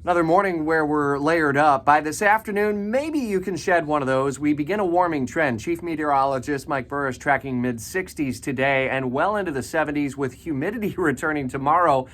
Another morning where we're layered up. By this afternoon, maybe you can shed one of those. We begin a warming trend. Chief Meteorologist Mike Burris tracking mid-60s today and well into the 70s with humidity returning tomorrow.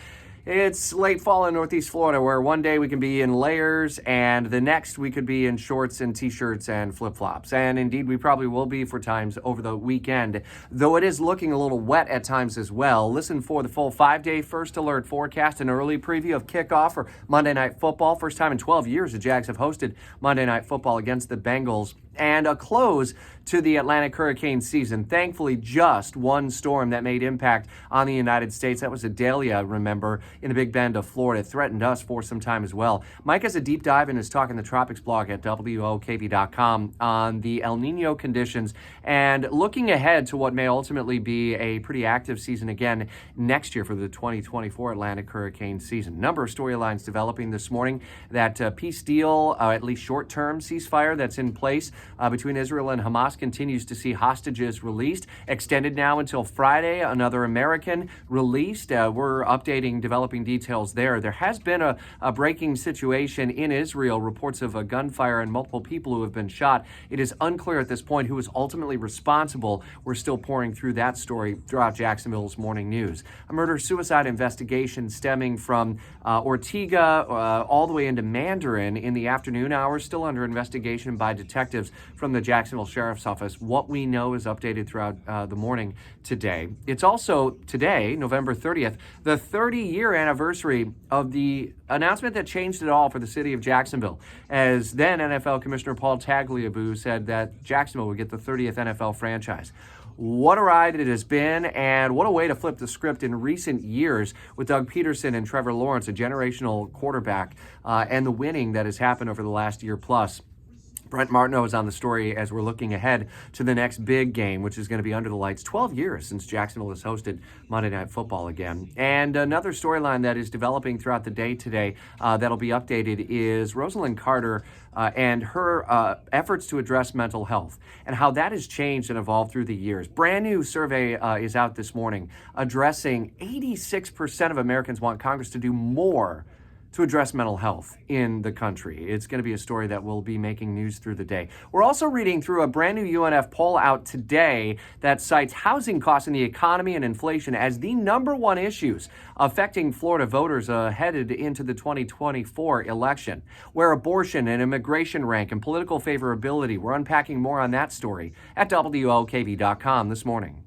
It's late fall in Northeast Florida where one day we can be in layers and the next we could be in shorts and t-shirts and flip-flops. And indeed, we probably will be for times over the weekend, though it is looking a little wet at times as well. Listen for the full 5-day first alert forecast, an early preview of kickoff for Monday Night Football. First time in 12 years the Jags have hosted Monday Night Football against the Bengals. And a close to the Atlantic hurricane season. Thankfully, just one storm that made impact on the United States. That was Idalia, remember, in the Big Bend of Florida. It threatened us for some time as well. Mike has a deep dive in his Talking the Tropics blog at WOKV.com on the El Nino conditions and looking ahead to what may ultimately be a pretty active season again next year for the 2024 Atlantic hurricane season. Number of storylines developing this morning. That peace deal, at least short-term ceasefire that's in place between Israel and Hamas continues to see hostages released, extended now until Friday. Another American released. We're updating developing details there. There has been a breaking situation in Israel, reports of a gunfire and multiple people who have been shot. It is unclear at this point who is ultimately responsible. We're still pouring through that story throughout Jacksonville's morning news. A murder-suicide investigation stemming from Ortega all the way into Mandarin in the afternoon hours, still under investigation by detectives from the Jacksonville Sheriff's Office. What we know is updated throughout the morning today. It's also today, November 30th, the 30-year anniversary of the announcement that changed it all for the city of Jacksonville, as then NFL Commissioner Paul Tagliabue said that Jacksonville would get the 30th NFL franchise. What a ride it has been, and what a way to flip the script in recent years with Doug Peterson and Trevor Lawrence, a generational quarterback, and the winning that has happened over the last year plus. Brent Martineau is on the story as we're looking ahead to the next big game, which is going to be under the lights. 12 years since Jacksonville has hosted Monday Night Football again. And another storyline that is developing throughout the day today that'll be updated is Rosalind Carter and her efforts to address mental health and how that has changed and evolved through the years. Brand new survey is out this morning addressing 86% of Americans want Congress to do more to address mental health in the country. It's going to be a story that will be making news through the day. We're also reading through a brand new UNF poll out today that cites housing costs and the economy and inflation as the number one issues affecting Florida voters headed into the 2024 election. Where abortion and immigration rank and political favorability. We're unpacking more on that story at WOKV.com this morning.